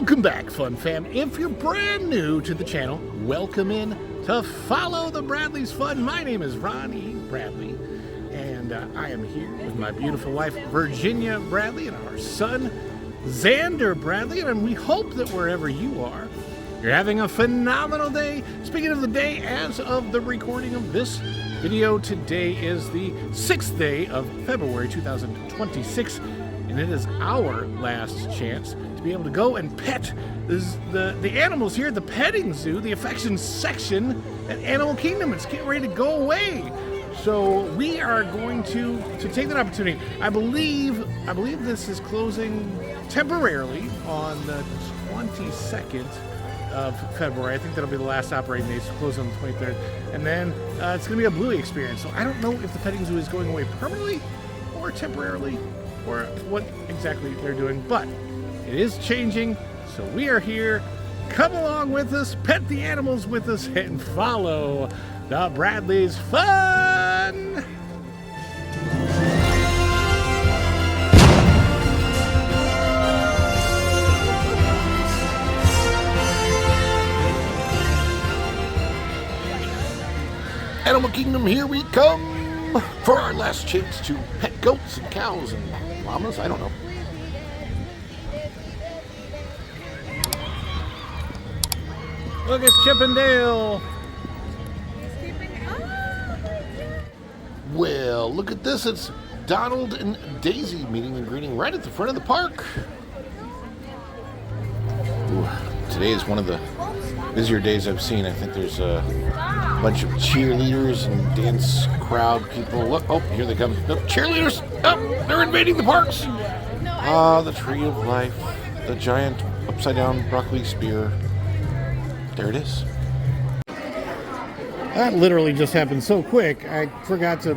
Welcome back, Fun Fam. If you're brand new to the channel, welcome in to Follow the Bradley's Fun. My name is Ronnie Bradley, and I am here with my beautiful wife, Virginia Bradley, and our son, Xander Bradley, and we hope that wherever you are, you're having a phenomenal day. Speaking of the day, as of the recording of this video, today is the 6th day of February 2026, and it is our last chance to be able to go and pet the animals here at the petting zoo, the affection section at Animal Kingdom. It's getting ready to go away. So we are going to take that opportunity. I believe this is closing temporarily on the 22nd of February. I think that'll be the last operating day, so close on the 23rd. And then it's going to be a BLUEY experience. So I don't know if the petting zoo is going away permanently or temporarily or what exactly they're doing, but it is changing. So we are here. Come along with us, pet the animals with us, and follow the Bradley's Fun! Animal Kingdom, here we come for our last chance to pet goats and cows and llamas. I don't know. Look at Chip and Dale. Well, look at this. It's Donald and Daisy meeting and greeting right at the front of the park. Ooh, today is one of the busier days I've seen. I think there's a bunch of cheerleaders and dance crowd people. Oh, here they come. Oh, cheerleaders! Oh, they're invading the parks! Ah, the tree of life. The giant upside-down broccoli spear. There it is. That literally just happened so quick, I forgot to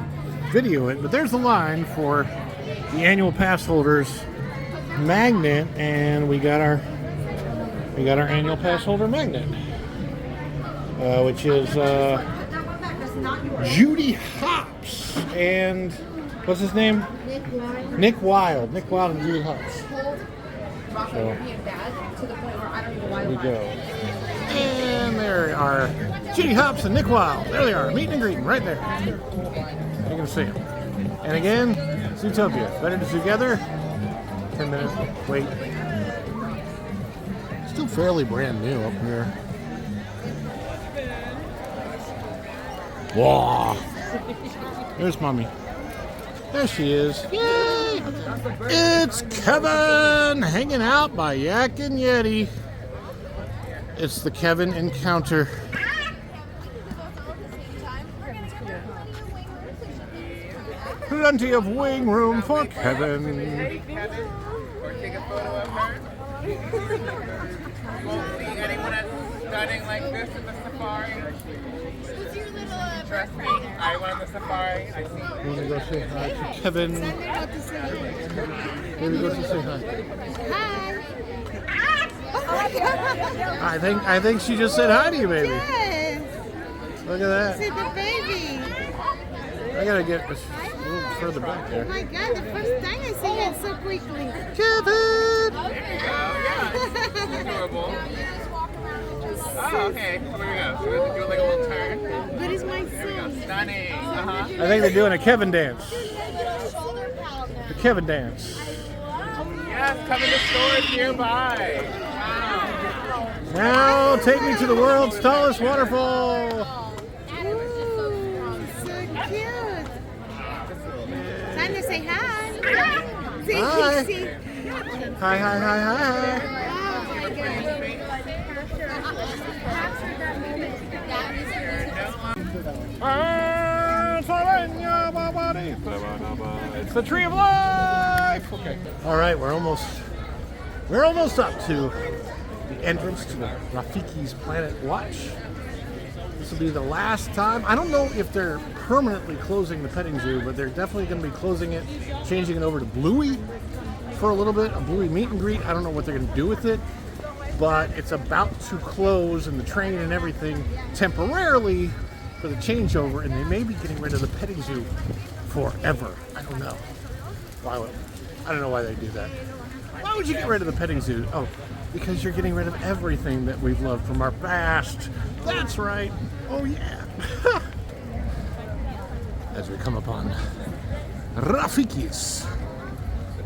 video it. But there's the line for the annual pass holders magnet, and we got our annual pass holder magnet, which is Judy Hopps and what's his name? Nick Wilde. Nick Wilde and Judy Hopps. So here we go. And there are Judy Hopps and Nick Wilde. There they are, meeting and greeting right there. You're going to see them. And again, Zootopia. Better together. 10 minutes. Wait. Still fairly brand new up here. Whoa. There's Mommy. There she is. Yay! It's Kevin hanging out by Yak and Yeti. It's the Kevin encounter. Plenty of wing room for Kevin. Hey, Kevin. Or take a photo of her. You won't see anyone as stunning like this in the safari. Who's your little Trust me, I went on the safari. I see. You want to go say hi to Kevin? Maybe go say hi. Hi. I think she just said hi to you, baby. Yes. Look at that. See the baby. I gotta get a little further back Oh there. my God, the first time I see it so quickly. Kevin! Yeah, adorable. Oh, okay. So here we go. So we're going to do like a little turn. But it's my son. Stunning. Uh-huh. I think they're doing a Kevin dance. The Kevin dance. Yes, come in the stores nearby. Wow. Now take me to the world's tallest waterfall. Ooh, so cute. Time to say hi. Say Hi. kissy. Hi, hi, hi, hi. Oh my God. It's the tree of life. Okay. All right, we're almost up to the entrance to the Rafiki's Planet Watch. This will be the last time. I don't know if they're permanently closing the petting zoo, but they're definitely going to be closing it, changing it over to BLUEY for a little bit, a BLUEY meet and greet. I don't know what they're going to do with it, but it's about to close, and the train and everything temporarily for the changeover, and they may be getting rid of the petting zoo forever. I don't know. Why? I don't know why they do that. Why would you get rid of the petting zoo? Oh, because you're getting rid of everything that we've loved from our past. That's right. Oh, yeah. As we come upon Rafiki's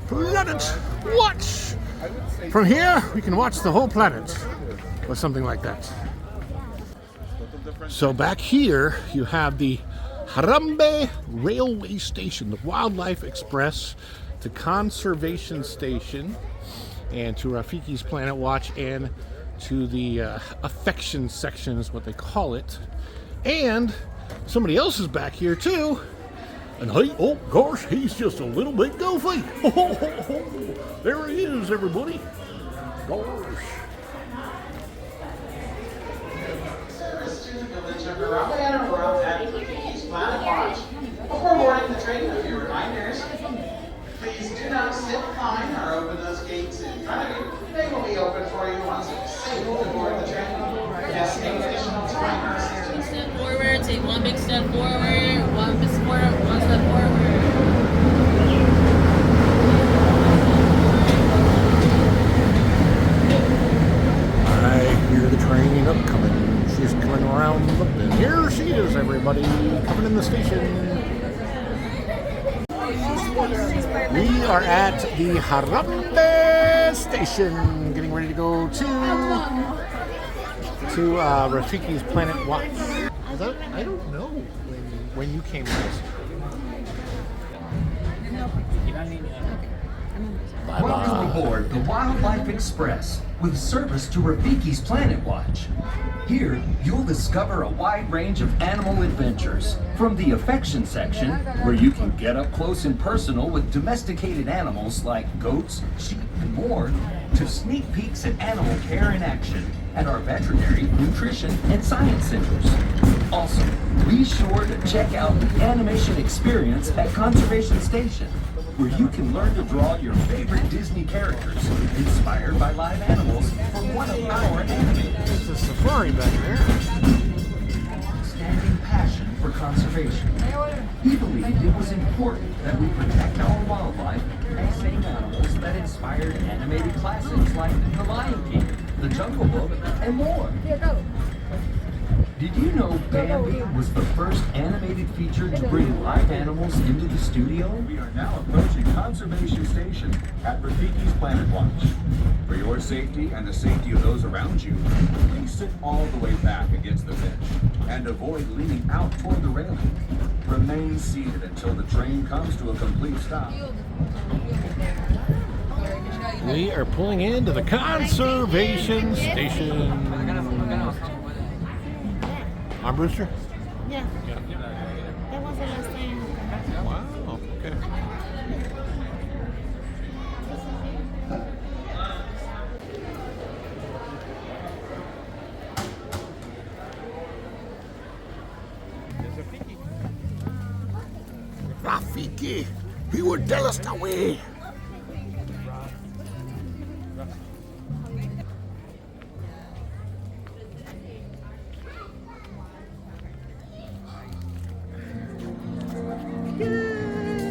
Planet Watch. From here, we can watch the whole planet, or something like that. So back here, you have the Harambe Railway Station, the Wildlife Express, to Conservation Station, and to Rafiki's Planet Watch, and to the affection section is what they call it. And somebody else is back here too. And hey, oh gosh, he's just a little bit goofy. There he is, everybody. Gosh. Service to the village of Harambe and around at Rafiki's Planet Watch. Before boarding the train, a few reminders. Please do not sit, climb, or open those gates in front of you. They will be open for you once it's safe to board the train. Yes, additional timers. 2 steps forward, take 1 big step forward, 1 big step forward, 1 step forward. I hear the train upcoming. She's coming around, and here she is, everybody, coming in the station. We are at the Harambe Station, getting ready to go to Rafiki's Planet Watch. I don't know when you came last. Welcome aboard the Wildlife Express with service to Rafiki's Planet Watch. Here, you'll discover a wide range of animal adventures, from the affection section, where you can get up close and personal with domesticated animals like goats, sheep, and more, to sneak peeks at animal care in action at our veterinary, nutrition, and science centers. Also, be sure to check out the animation experience at Conservation Station, where you can learn to draw your favorite Disney characters inspired by live animals from one of our animators. There's a safari back there. Standing passion for conservation. He believed it was important that we protect our wildlife and save animals that inspired animated classics like The Lion King, The Jungle Book, and more. Did you know Bambi was the first animated feature to bring live animals into the studio? We are now approaching Conservation Station at Rafiki's Planet Watch. For your safety and the safety of those around you, please sit all the way back against the bench and avoid leaning out toward the railing. Remain seated until the train comes to a complete stop. We are pulling into the Conservation Station. I'm Brewster? Yeah. That was the last time. Wow, okay. Rafiki, he will tell us the way.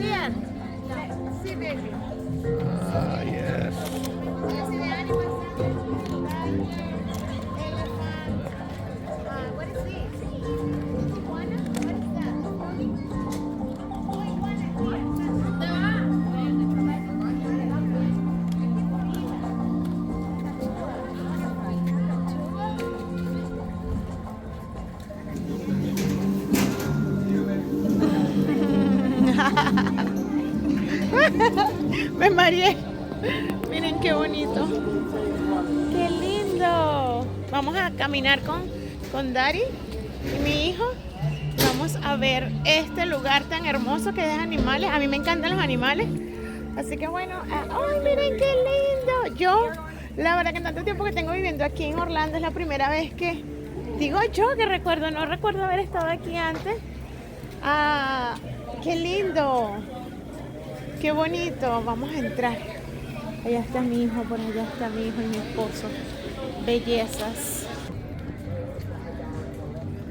Yeah. See, baby. Yes. You see the animals? Elephant. What is this? Iguana? What is that? Me mareé. Miren qué bonito. Qué lindo. Vamos a caminar con Dari y mi hijo. Vamos a ver este lugar tan hermoso que es de animales. A mí me encantan los animales. Así que bueno. ¡Ay, miren qué lindo! Yo, la verdad que en tanto tiempo que tengo viviendo aquí en Orlando, es la primera vez que, digo yo que recuerdo, no recuerdo haber estado aquí antes. ¡Ah! ¡Qué lindo! ¡Qué bonito! Vamos a entrar. Allá está mi hijo, por allá está mi hijo y mi esposo. Bellezas.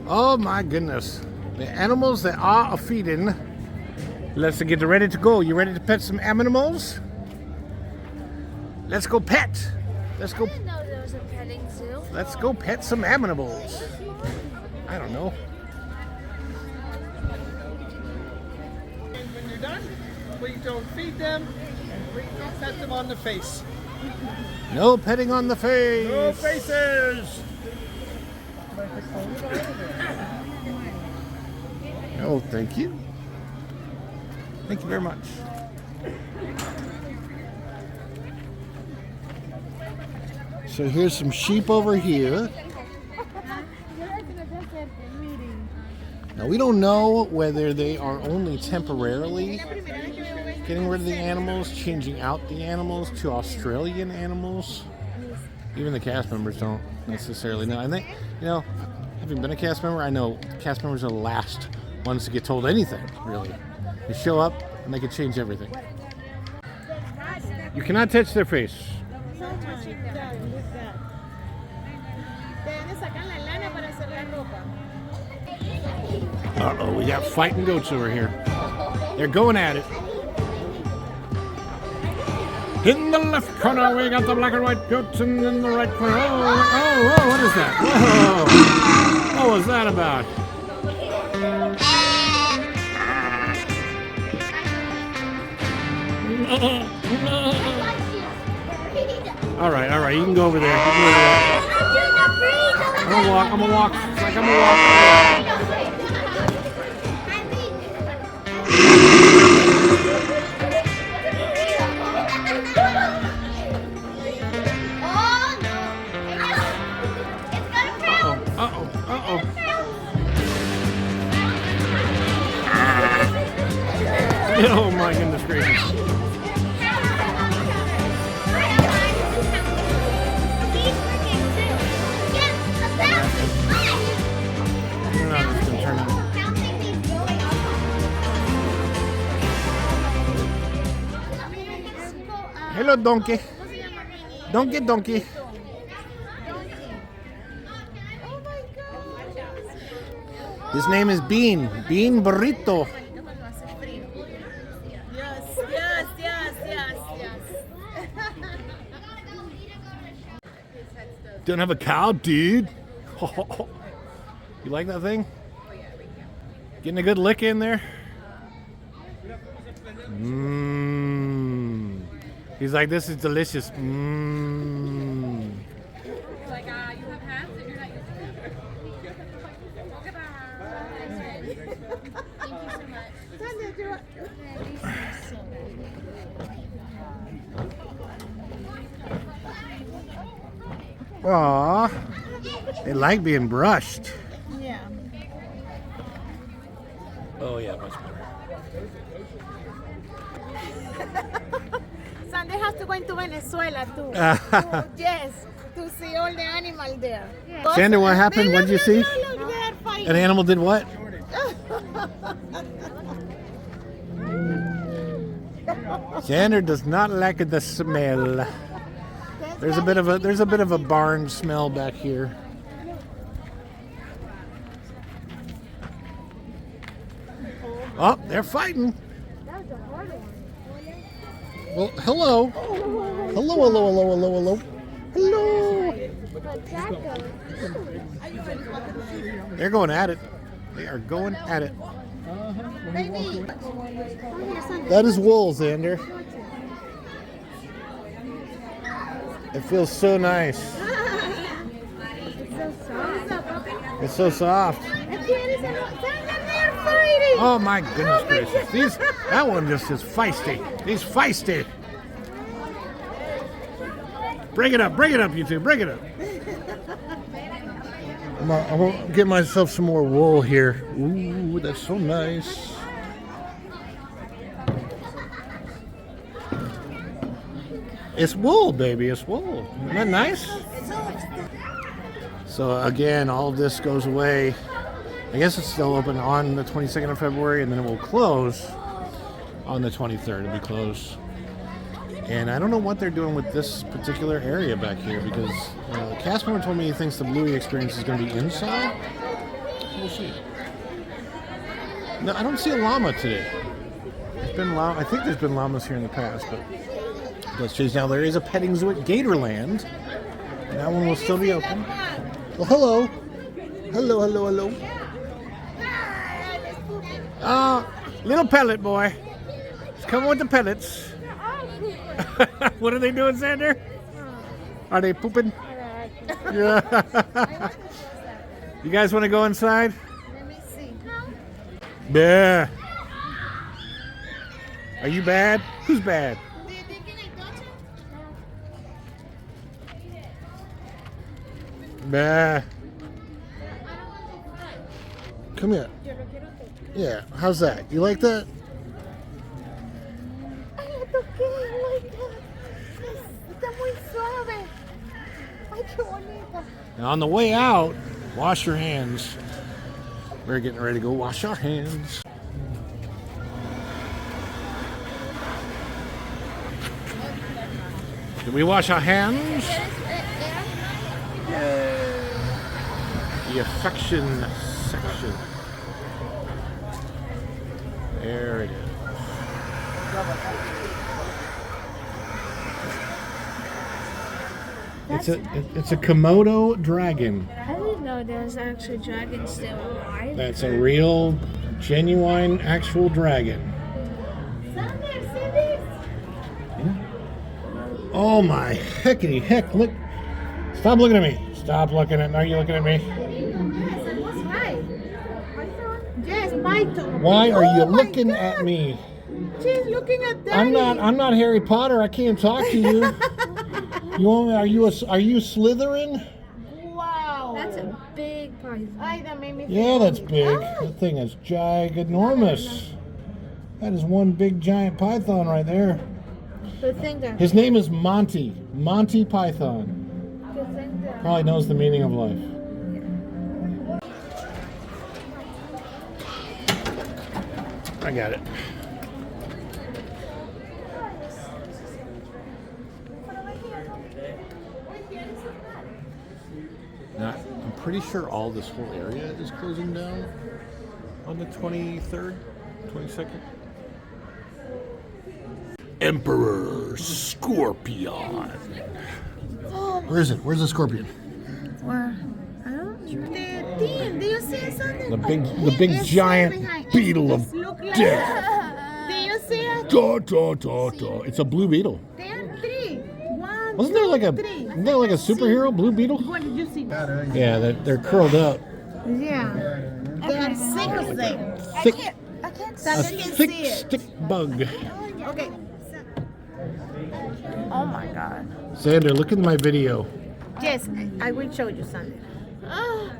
Oh my goodness. The animals that are feeding. Let's get ready to go. You ready to pet some animals? Let's go pet. Let's go. I didn't know there was a petting zoo. Let's go pet some animals. I don't know. When you're done, please don't feed them and please don't pet them on the face. No petting on the face. No faces! Oh, thank you. Thank you very much. So here's some sheep over here. Now we don't know whether they are only temporarily getting rid of the animals, changing out the animals to Australian animals. Even the cast members don't necessarily know. I think, you know, having been a cast member, I know cast members are the last ones to get told anything, really. They show up and they can change everything. You cannot touch their face. Uh-oh, we got fighting goats over here. They're going at it. In the left corner, we got the black and white goats, and in the right corner, oh, what is that? Whoa, what was that about? All right, you can go over there. I'm gonna walk. It's like I'm gonna walk. Oh my goodness gracious. Hello, donkey. Donkey. His name is Bean Burrito. Don't have a cow, dude. You like that thing? Getting a good lick in there? Mmm. He's like, this is delicious. Mmm. Like, you have hands and you're not using them. Thank you so much. Aww. They like being brushed. Yeah. Oh, yeah, much better. Sunday has to go into Venezuela too. Yes, to see all the animals there. Sander, what happened? What did you see? Look, they're fighting. An animal did what? Sander does not like the smell. There's a bit of a barn smell back here. Oh, they're fighting. Well, hello. Hello. They're going at it. They are going at it. That is wool, Xander. It feels so nice. It's so soft. Oh my goodness gracious. That one just is feisty. He's feisty. Bring it up, you two. Bring it up. I'm gonna get myself some more wool here. Ooh, that's so nice. It's wool, baby. It's wool. Isn't that nice? So again, all of this goes away. I guess it's still open on the 22nd of February, and then it will close on the 23rd. It'll be closed. And I don't know what they're doing with this particular area back here, because the cast member told me he thinks the BLUEY experience is going to be inside. We'll see. No, I don't see a llama today. There's been I think there's been llamas here in the past, but Let's choose now. There is a petting zoo at Gatorland. That one will still be open. Well, hello. Hello, hello, hello. Little pellet boy. He's coming with the pellets. What are they doing, Xander? Are they pooping? Yeah. You guys want to go inside? Let me see. Yeah. Are you bad? Who's bad? Do you think I touch it? Bah. Come here. Yeah, how's that? You like that? Ay, lo toqué, like that. Está muy suave. Ay, qué bonita. And on the way out, wash your hands. We're getting ready to go wash our hands. Did we wash our hands? The affection section. There it is. It's a Komodo dragon. I didn't know there's actually dragons still alive. That's a real, genuine, actual dragon. Sander, see this? Oh my heckity heck! Look! Stop looking at me! Stop looking at me! Are you looking at me? Yes, I was right. Yes, python. Why are you Oh my looking God. at me? She's looking at that. I'm not Harry Potter. I can't talk to you. You want me? Are you Slytherin? Wow. That's a big python. Ay, that made me Yeah, that's big. That thing is ginormous. That is one big giant python right there. The thing that. His name is Monty. Monty Python. The thing that. Probably knows the meaning of life. I got it. Now, I'm pretty sure all this whole area is closing down on the 23rd, 22nd. Emperor Scorpion. Where is it? Where's the scorpion? Where? I don't know. The thing. Do you see something? The big giant beetle of death. Do you see it? Da, da, da, da. It's a blue beetle. There are three. One, Wasn't there like a three. isn't there like a superhero blue beetle? What did you see? Yeah, they're curled up. Yeah. There are six of them. Thick, I can't a see it. thick stick bug. Okay. Oh my God. Xander, look at my video. Yes, I will show you something. Oh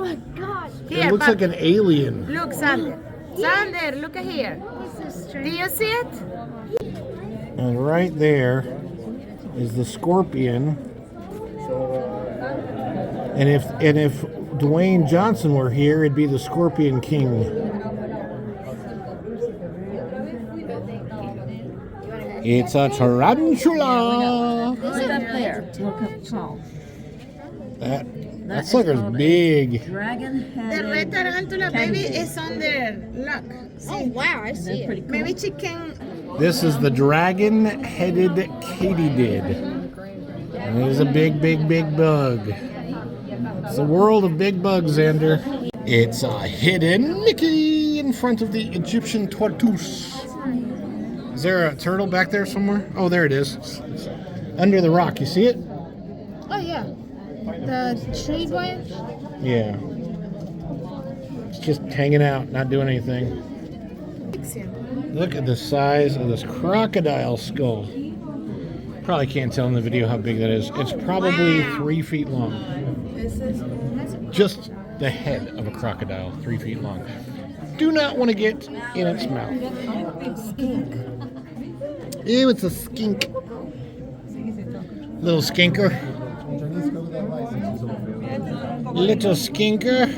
my God. It Here, looks like an alien. look, Sander. Sander, look at here. Do you see it? And right there is the scorpion. And if Dwayne Johnson were here, it'd be the Scorpion King. It's a tarantula. Look up there. Look up tall. That sucker's big. Dragon headed. The red tarantula baby is on there. Look. Oh wow, I see it. pretty cool? Maybe she can. This is the dragon-headed katydid. And it is a big, big, big bug. It's the world of big bugs, Xander. It's a hidden Mickey in front of the Egyptian tortoise. Is there a turtle back there somewhere? Oh, there it is. It's under the rock. You see it? Oh yeah. The tree branch. Yeah. It's just hanging out, not doing anything. Look at the size of this crocodile skull. Probably can't tell in the video how big that is. It's probably 3 feet long. Just the head of a crocodile, 3 feet long. Do not want to get in its mouth. Ew, it's a skink. Little skinker. Little skinker.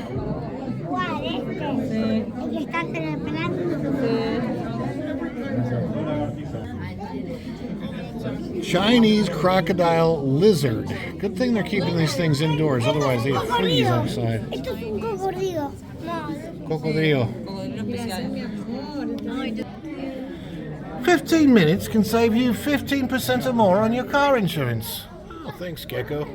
Chinese crocodile lizard. Good thing they're keeping these things indoors, otherwise they'd freeze outside. Esto es un cocodrilo. Cocodrilo. 15 minutes can save you 15% or more on your car insurance. Oh, thanks, Gecko.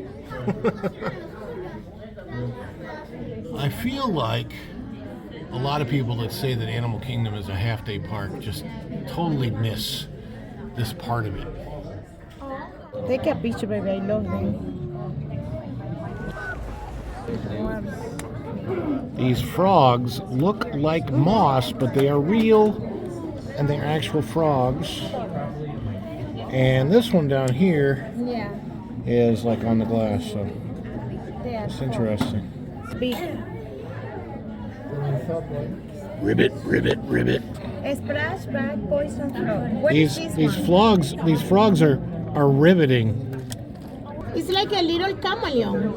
I feel like a lot of people that say that Animal Kingdom is a half-day park just totally miss this part of it. Take a picture, baby. I love them. These frogs look like moss, but they are real, and they're actual frogs. And this one down here is like on the glass, so it's interesting. Big. Ribbit, ribbit, ribbit. Splashback poison frog. What is this one? These frogs are riveting. It's like a little chameleon.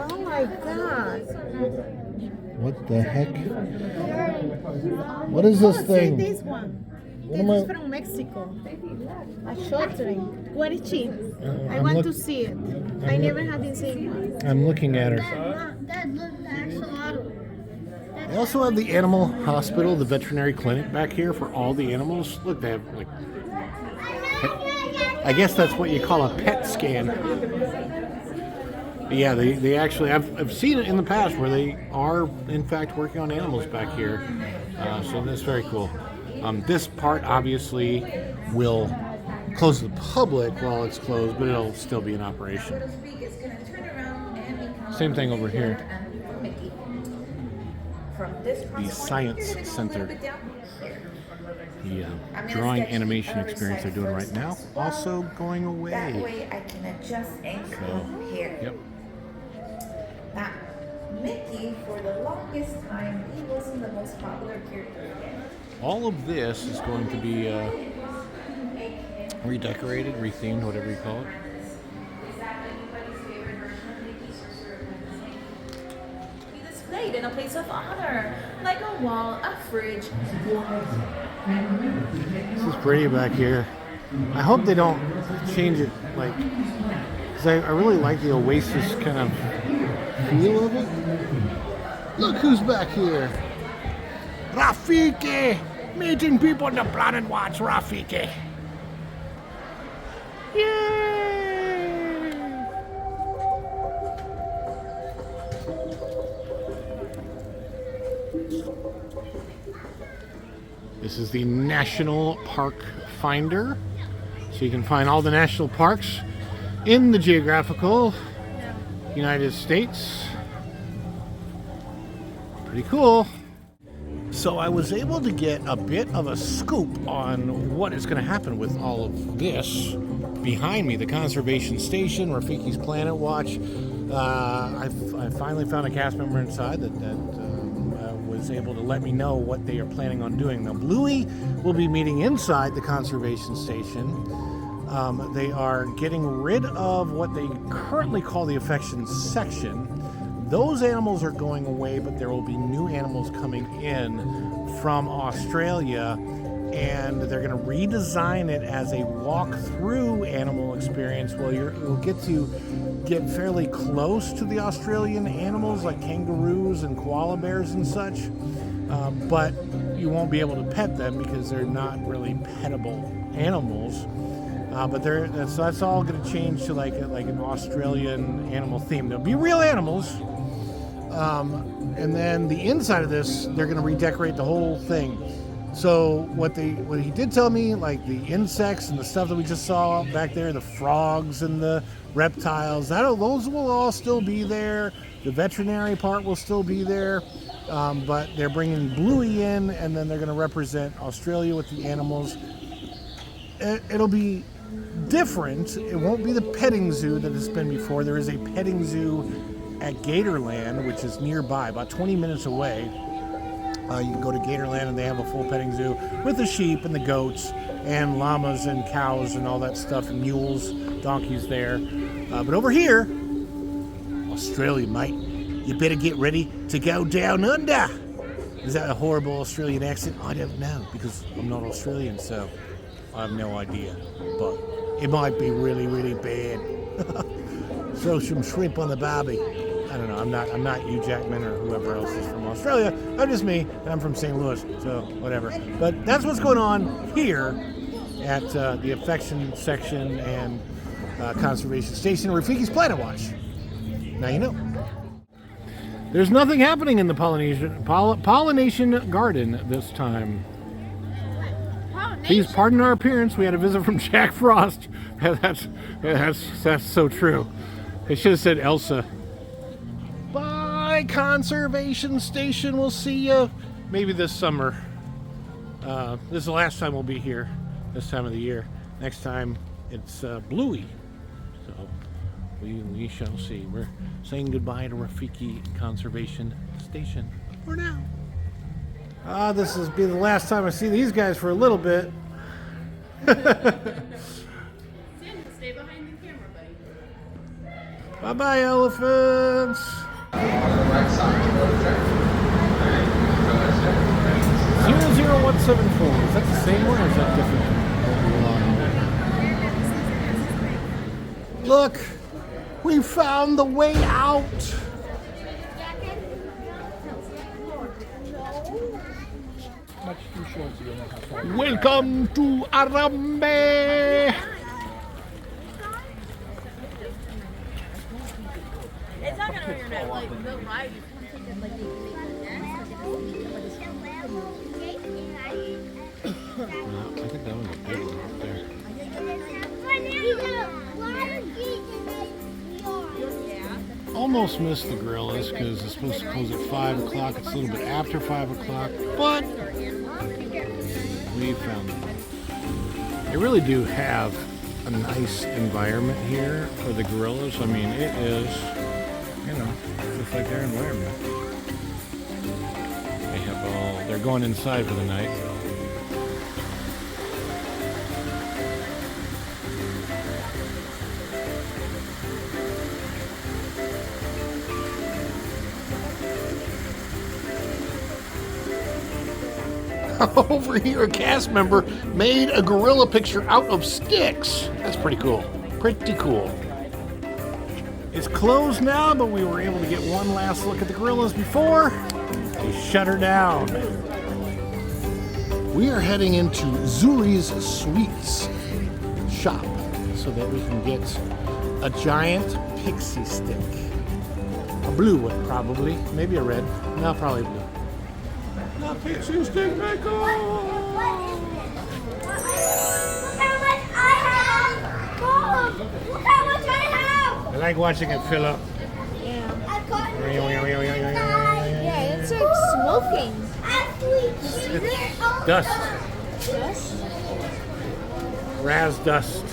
Oh my God. What the heck? What is this thing? See this one. What This am is I- from Mexico. A short string. What is she? I I'm want look- to see it. I never had this seen one. I'm looking at her. Dad, look, the axolotl. They also have the animal hospital, the veterinary clinic back here for all the animals. Look, they have like, I guess that's what you call a pet scan. But yeah, they actually, I've seen it in the past where they are in fact working on animals back here. So that's very cool. This part obviously will close to the public while it's closed, but it'll still be in operation. Same thing over here. The Science Center. The drawing animation experience they're doing right now also going away. That way I can adjust ankle here. Yep. Now, Mickey, for the longest time, he wasn't the most popular character. All of this is going to be redecorated, rethemed, whatever you call it. Be displayed in a place of honor, like a wall, a fridge. This is pretty back here. I hope they don't change it, like, because I really like the Oasis kind of feel of it. Look who's back here. Rafiki! Meeting people on the Planet Watch, Rafiki. Yay! This is the National Park Finder. So you can find all the national parks in the geographical United States. Pretty cool. So I was able to get a bit of a scoop on what is going to happen with all of this behind me, the conservation station, Rafiki's Planet Watch. I finally found a cast member inside that was able to let me know what they are planning on doing. Now, BLUEY will be meeting inside the conservation station. They are getting rid of what they currently call the affection section. Those animals are going away, but there will be new animals coming in from Australia, and they're going to redesign it as a walk-through animal experience. Well, you'll get to get fairly close to the Australian animals like kangaroos and koala bears and such, but you won't be able to pet them because they're not really pettable animals. But that's all going to change to like an Australian animal theme. There'll be real animals. And then the inside of this, they're going to redecorate the whole thing. So what he did tell me, like the insects and the stuff that we just saw back there, the frogs and the reptiles, those will all still be there. The veterinary part will still be there. But they're bringing BLUEY in, and then they're going to represent Australia with the animals. It'll be different. It won't be the petting zoo that it's been before. There is a petting zoo at Gatorland, which is nearby, about 20 minutes away. You can go to Gatorland and they have a full petting zoo with the sheep and the goats and llamas and cows and all that stuff, and mules, donkeys there. But over here, Australia, mate, you better get ready to go down under. Is that a horrible Australian accent? I don't know, because I'm not Australian, so I have no idea. But it might be really, really bad. Throw some shrimp on the barbie. I don't know. I'm not Hugh Jackman or whoever else is from Australia. I'm just me, and I'm from St. Louis, so whatever. But that's what's going on here at the affection section and conservation station, Rafiki's Planet Watch. Now you know. There's nothing happening in the pollination garden this time. Please pardon our appearance. We had a visit from Jack Frost. That's so true. They should have said Elsa. Bye, conservation station. We'll see you maybe this summer. This is the last time we'll be here this time of the year. Next time it's BLUEY. So we shall see. We're saying goodbye to Rafiki Conservation Station for now. This will be the last time I see these guys for a little bit. Stay behind the camera, buddy. Bye-bye, elephants. 00174. Is that the same one or is that different? Look, we found the way out. Welcome to Arambe. It's not gonna hurt your neck. Like, the ride is I think that one's a big one up there. Almost missed the gorillas because it's supposed to close at 5 o'clock. It's a little bit after 5 o'clock, but we found them. They really do have a nice environment here for the gorillas. I mean, it is, you know, just like their environment. They have they're going inside for the night. Over here, a cast member made a gorilla picture out of sticks. That's pretty cool. Pretty cool. It's closed now, but we were able to get one last look at the gorillas before they shut her down. We are heading into Zuri's Sweets shop so that we can get a giant pixie stick. A blue one, probably. Maybe a red. No, probably blue. Now pixie stick back on. Look how much I have! Mom, look how much I have! I like watching it fill up. Yeah. I've got Yeah, it's like smoking. Dust. Yes. Raz dust.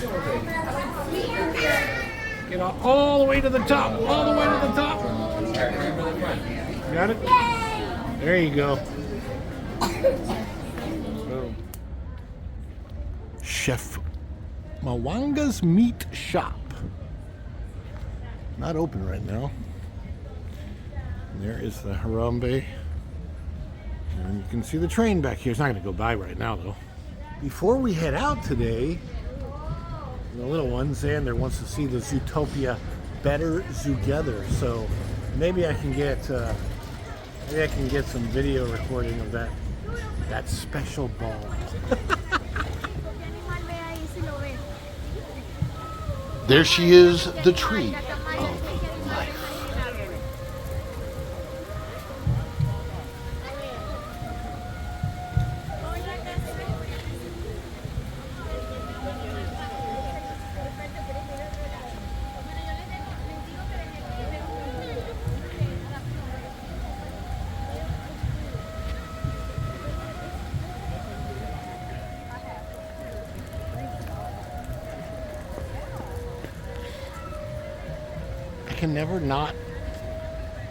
Get all the way to the top. All the way to the top. Got it? There you go. Chef Mwanga's Meat Shop. Not open right now. And there is the Harambe. And you can see the train back here. It's not going to go by right now, though. Before we head out today, the little one, Xander, wants to see the Zootopia Better Together. So maybe I can get some video recording of that special ball. There she is, the tree of life. I can never not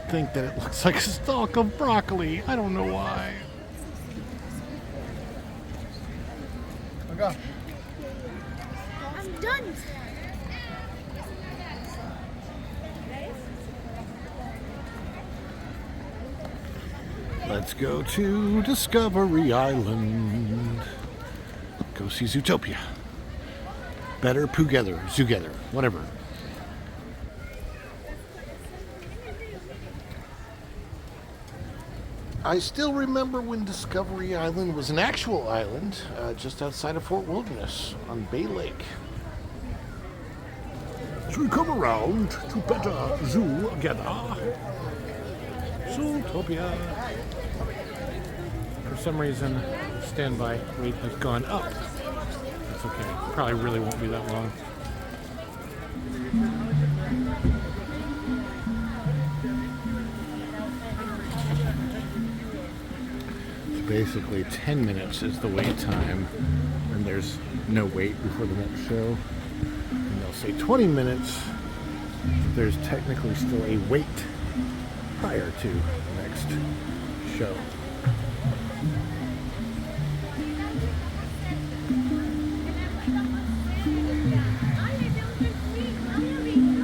think that it looks like a stalk of broccoli. I don't know why. I'm done. Let's go to Discovery Island. Go see Zootopia. Better Together, whatever. I still remember when Discovery Island was an actual island just outside of Fort Wilderness on Bay Lake. So we come around to better zoo together. Zootopia. For some reason, the standby rate has gone up. That's okay. Probably really won't be that long. Basically 10 minutes is the wait time, and there's no wait before the next show. And they'll say 20 minutes, but there's technically still a wait prior to the next show.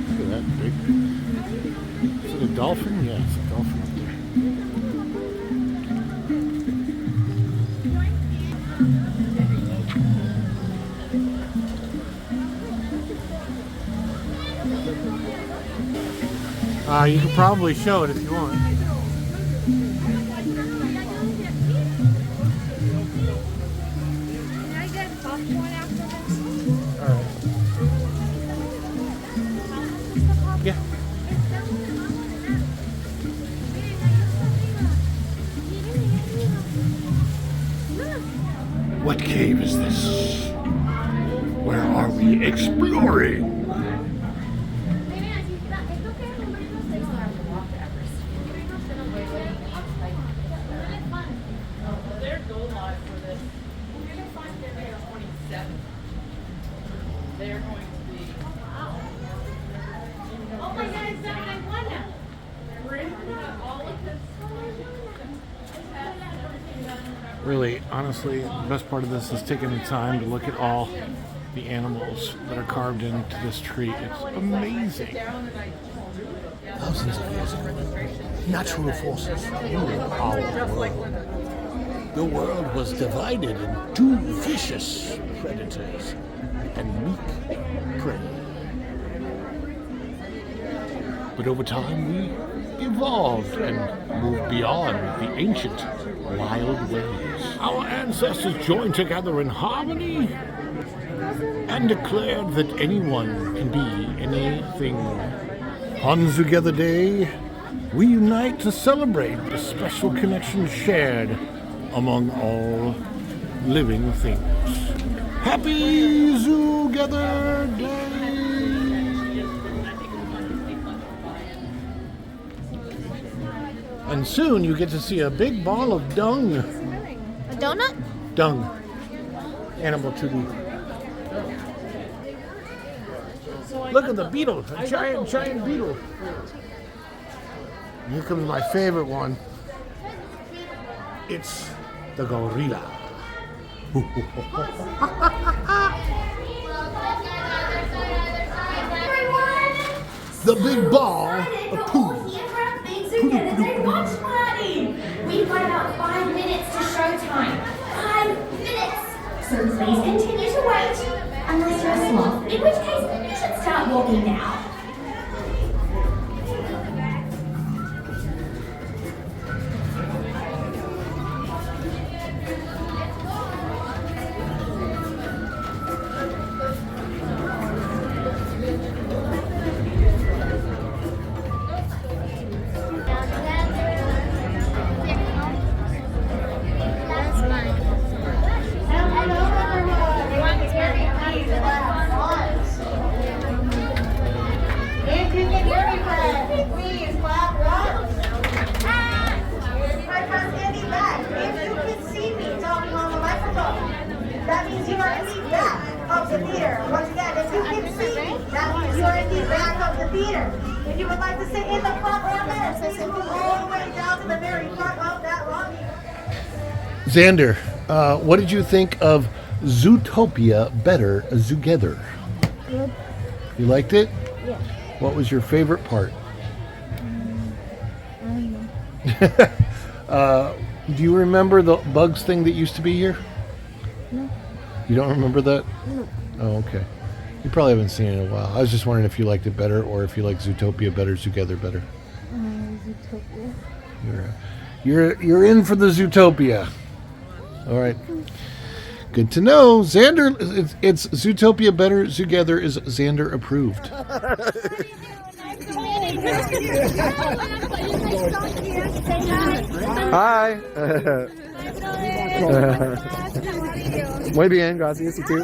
Look at that big. Is it a dolphin? Yeah, it's a dolphin up there. You can probably show it if you want. Can I get popcorn after this? Alright. Yeah. What cave is this? Where are we exploring? They're going to be. Oh my God, it's not my one now. Really, honestly, the best part of this is taking the time to look at all the animals that are carved into this tree. It's amazing. Thousands of years ago, natural forces ruled our world. The world was divided into vicious predators and meek prey. But over time, we evolved and moved beyond the ancient wild ways. Our ancestors joined together in harmony and declared that anyone can be anything. On Together Day, we unite to celebrate the special connection shared among all living things. Happy Together Day! And soon you get to see a big ball of dung. A donut? Dung. Animal to be. Look at the beetle, a giant beetle. Here comes my favorite one. It's the gorilla. The big ball of poo. We've got about 5 minutes to showtime. 5 minutes! So please continue to wait, unless you're a sloth, in which case you should start walking now. That means you are in the back of the theater. Once again, if you can see me, that means you are in the back of the theater. If you would like to sit in the front row, then please move all the way down to the very front of that lobby. Xander, what did you think of Zootopia Better Together? Good. You liked it? Yeah. What was your favorite part? I don't know. Do you remember the bugs thing that used to be here? No. You don't remember that? No. Oh, okay. You probably haven't seen it in a while. I was just wondering if you liked it better or if you like Zootopia Better Together better. Zootopia. You're in for the Zootopia. All right. Good to know. Xander, it's Zootopia Better Together is Xander approved. Hi. Muy bien, gracias. You too.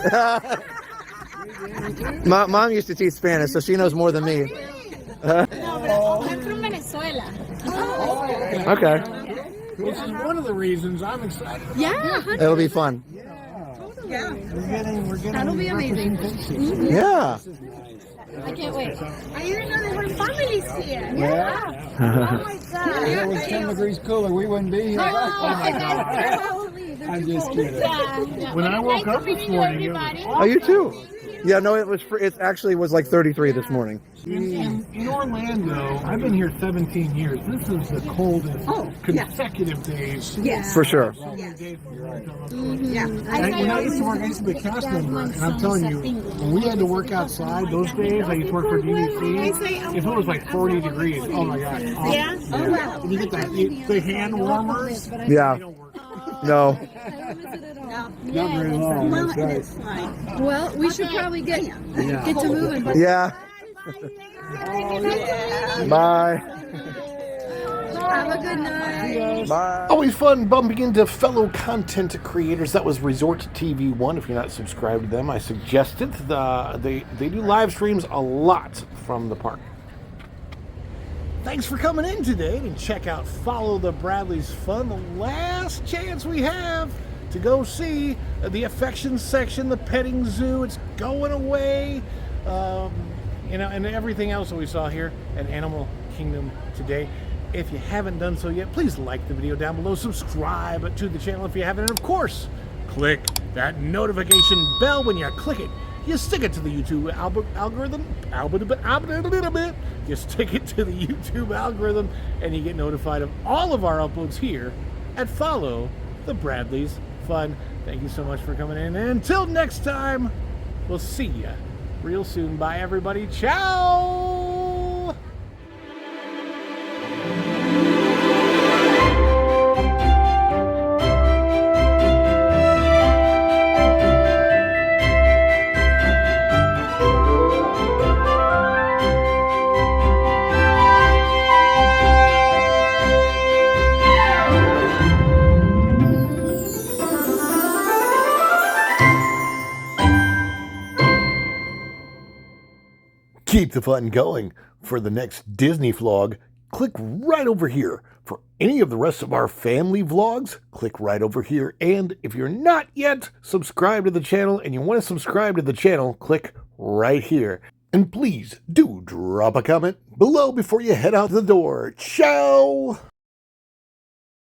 My mom used to teach Spanish, so she knows more than me. I'm from Venezuela. Okay. Which is one of the reasons I'm excited. Yeah. It'll be fun. Yeah. We're getting That'll be amazing. Yeah. I can't wait. I didn't know there were families here. Yeah. Oh my God. If it was 10 degrees cooler, we wouldn't be here. Oh my God. I'm just kidding. Yeah. When I woke up this morning, Oh, you too? Yeah, no, it actually was like 33 this morning. in Orlando, I've been here 17 years. This is the coldest consecutive days. Yes. For sure. Yeah. When I used to work, I used to be a cast member, and I'm telling you, when we had to work outside those days, I used to work for DVC, if it was like 40 degrees, oh my God. Yeah? Oh, wow. And you get the hand warmers. Yeah. No. Not very long, that's right. Well, we should probably get to moving. But Yeah. Bye. have a good night. Bye. Always fun bumping into fellow content creators. That was Resort TV 1. If you're not subscribed to them, I suggest it. They do live streams a lot from the park. Thanks for coming in today and check out Follow the Bradley's Fun. The last chance we have to go see the affection section, the petting zoo. It's going away. And everything else that we saw here at Animal Kingdom today. If you haven't done so yet, please like the video down below, subscribe to the channel if you haven't, and of course, click that notification bell. When you click it, you stick it to the YouTube algorithm. You stick it to the YouTube algorithm, and you get notified of all of our uploads here at Follow the Bradley's Fun. Thank you so much for coming in, and until next time, we'll see you real soon. Bye, everybody. Ciao! Keep the fun going. For the next Disney vlog, click right over here. For any of the rest of our family vlogs, click right over here. And if you're not yet subscribed to the channel and you want to subscribe to the channel, click right here. And please do drop a comment below before you head out the door. Ciao!